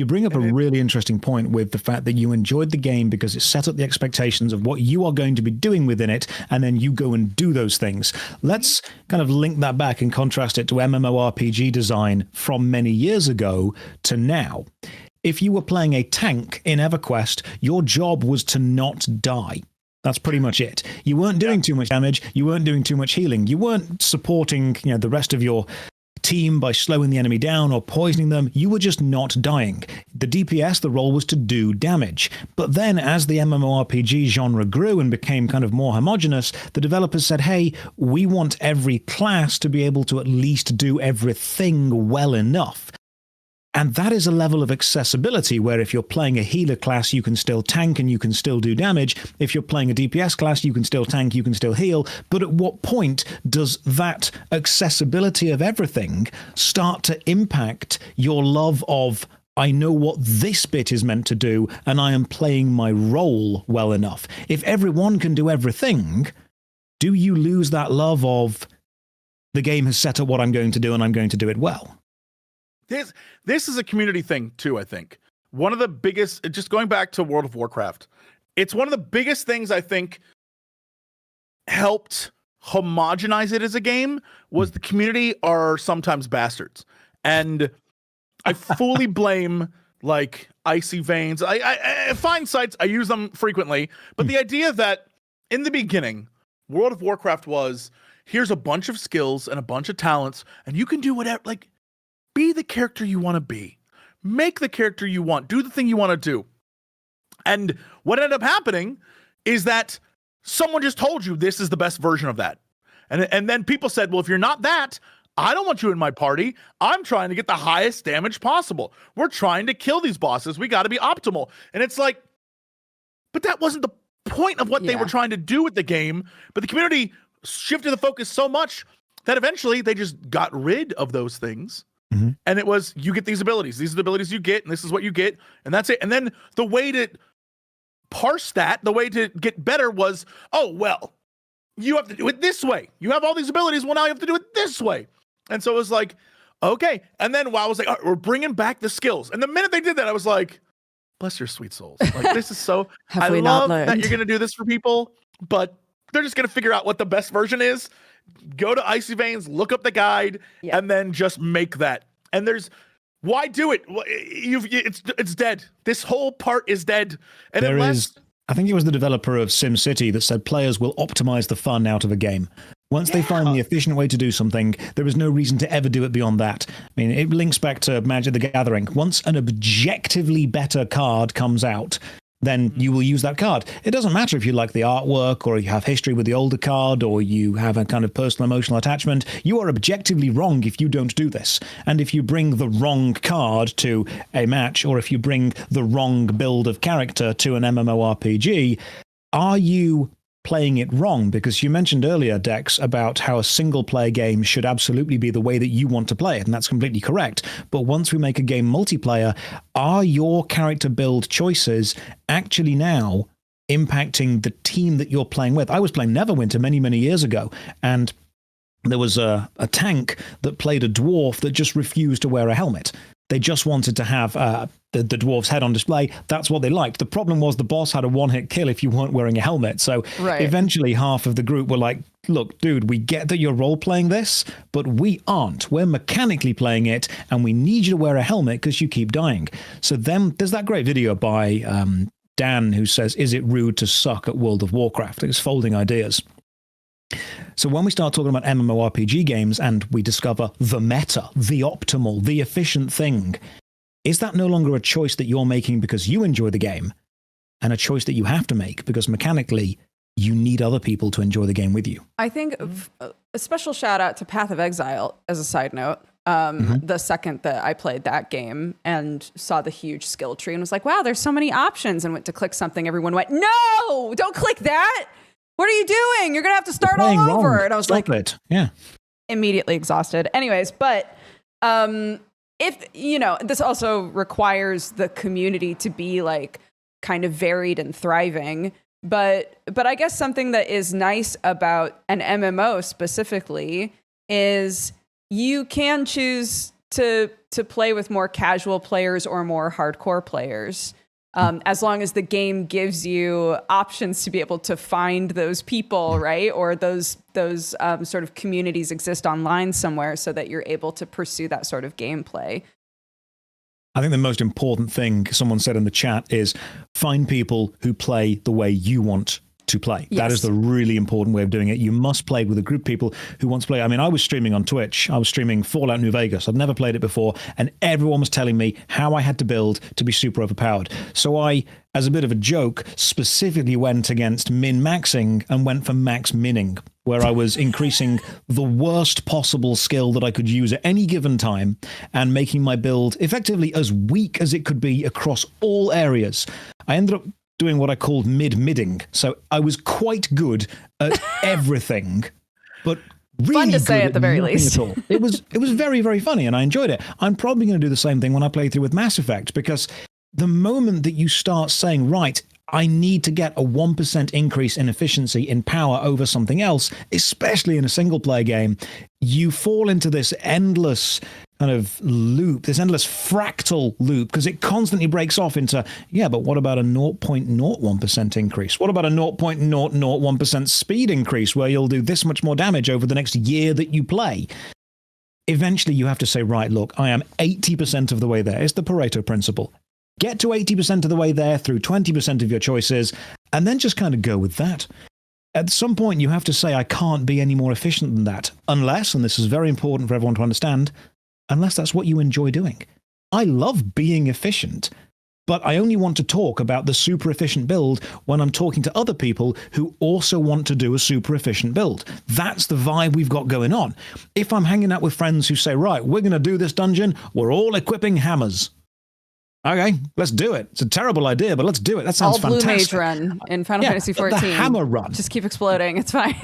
You bring up a really interesting point with the fact that you enjoyed the game because it set up the expectations of what you are going to be doing within it, and then you go and do those things. Let's kind of link that back and contrast it to MMORPG design from many years ago to now. If you were playing a tank in EverQuest, your job was to not die. That's pretty much it. You weren't doing too much damage. You weren't doing too much healing. You weren't supporting, the rest of your team by slowing the enemy down or poisoning them. You were just not dying. The DPS, the role was to do damage. But then as the MMORPG genre grew and became kind of more homogenous, the developers said, hey, we want every class to be able to at least do everything well enough. And that is a level of accessibility where if you're playing a healer class, you can still tank and you can still do damage. If you're playing a DPS class, you can still tank, you can still heal. But at what point does that accessibility of everything start to impact your love of, I know what this bit is meant to do, and I am playing my role well enough? If everyone can do everything, do you lose that love of, the game has set up what I'm going to do and I'm going to do it well? This is a community thing too, I think. One of the biggest, just going back to World of Warcraft, it's one of the biggest things I think helped homogenize it as a game was the community are sometimes bastards. And I fully blame like Icy Veins. I find sites, I use them frequently, but the idea that in the beginning, World of Warcraft was, here's a bunch of skills and a bunch of talents, and you can do whatever, like, be the character you want to be. Make the character you want. Do the thing you want to do. And what ended up happening is that someone just told you this is the best version of that. And then people said, well, if you're not that, I don't want you in my party. I'm trying to get the highest damage possible. We're trying to kill these bosses. We got to be optimal. And it's like, but that wasn't the point of what they were trying to do with the game. But the community shifted the focus so much that eventually they just got rid of those things. Mm-hmm. And it was, you get these abilities. These are the abilities you get, and this is what you get, and that's it. And then the way to parse that, the way to get better was, oh, well, you have to do it this way. You have all these abilities, well, now you have to do it this way. And so it was like, okay. And then WoW was like, all right, we're bringing back the skills. And the minute they did that, I was like, bless your sweet souls. Like, this is so, I love that you're going to do this for people, but they're just going to figure out what the best version is. Go to Icy Veins, look up the guide, and then just make that. And why do it? It's dead. This whole part is dead. And I think it was the developer of SimCity that said players will optimize the fun out of a game. Once they find the efficient way to do something, there is no reason to ever do it beyond that. I mean, it links back to Magic the Gathering. Once an objectively better card comes out, then you will use that card. It doesn't matter if you like the artwork or you have history with the older card or you have a kind of personal emotional attachment. You are objectively wrong if you don't do this. And if you bring the wrong card to a match or if you bring the wrong build of character to an MMORPG, are you playing it wrong? Because you mentioned earlier, Dex, about how a single-player game should absolutely be the way that you want to play it, and that's completely correct. But once we make a game multiplayer, are your character build choices actually now impacting the team that you're playing with? I was playing Neverwinter many, many years ago, and there was a tank that played a dwarf that just refused to wear a helmet. They just wanted to have the dwarf's head on display. That's what they liked. The problem was the boss had a one-hit kill if you weren't wearing a helmet. So eventually half of the group were like, look, dude, we get that you're role-playing this, but we aren't. We're mechanically playing it, and we need you to wear a helmet because you keep dying. So then there's that great video by Dan who says, is it rude to suck at World of Warcraft? It's folding ideas. So when we start talking about MMORPG games and we discover the meta, the optimal, the efficient thing, is that no longer a choice that you're making because you enjoy the game and a choice that you have to make because mechanically you need other people to enjoy the game with you? I think a special shout out to Path of Exile as a side note. The second that I played that game and saw the huge skill tree and was like, wow, there's so many options, and went to click something, everyone went, no, don't click that. What are you doing? You're going to have to start all over. And I was like, immediately exhausted. Anyways, but if, this also requires the community to be like kind of varied and thriving. But I guess something that is nice about an MMO specifically is you can choose to play with more casual players or more hardcore players. As long as the game gives you options to be able to find those people, right? Or those sort of communities exist online somewhere so that you're able to pursue that sort of gameplay. I think the most important thing someone said in the chat is find people who play the way you want to play. Yes. That is the really important way of doing it. You must play with a group of people who want to play. I mean, I was streaming on Twitch. I was streaming Fallout New Vegas. I'd never played it before, and everyone was telling me how I had to build to be super overpowered. So I, as a bit of a joke, specifically went against min-maxing and went for max minning, where I was increasing the worst possible skill that I could use at any given time and making my build effectively as weak as it could be across all areas. I ended up doing what I called mid-midding. So I was quite good at everything, but really fun to say at the very least. At all. It was very, very funny, and I enjoyed it. I'm probably going to do the same thing when I play through with Mass Effect, because the moment that you start saying, right, I need to get a 1% increase in efficiency in power over something else, especially in a single-player game, you fall into this endless kind of loop, this endless fractal loop, because it constantly breaks off into, yeah, but what about a 0.01% increase? What about a 0.001% speed increase where you'll do this much more damage over the next year that you play? Eventually, you have to say, right, look, I am 80% of the way there. It's the Pareto principle. Get to 80% of the way there through 20% of your choices, and then just kind of go with that. At some point, you have to say, I can't be any more efficient than that, unless, and this is very important for everyone to understand, unless that's what you enjoy doing. I love being efficient, but I only want to talk about the super efficient build when I'm talking to other people who also want to do a super efficient build. That's the vibe we've got going on. If I'm hanging out with friends who say, right, we're going to do this dungeon, we're all equipping hammers. Okay, let's do it. It's a terrible idea, but let's do it. That sounds fantastic. All blue mage run in Final Fantasy XIV. The hammer run. Just keep exploding. It's fine.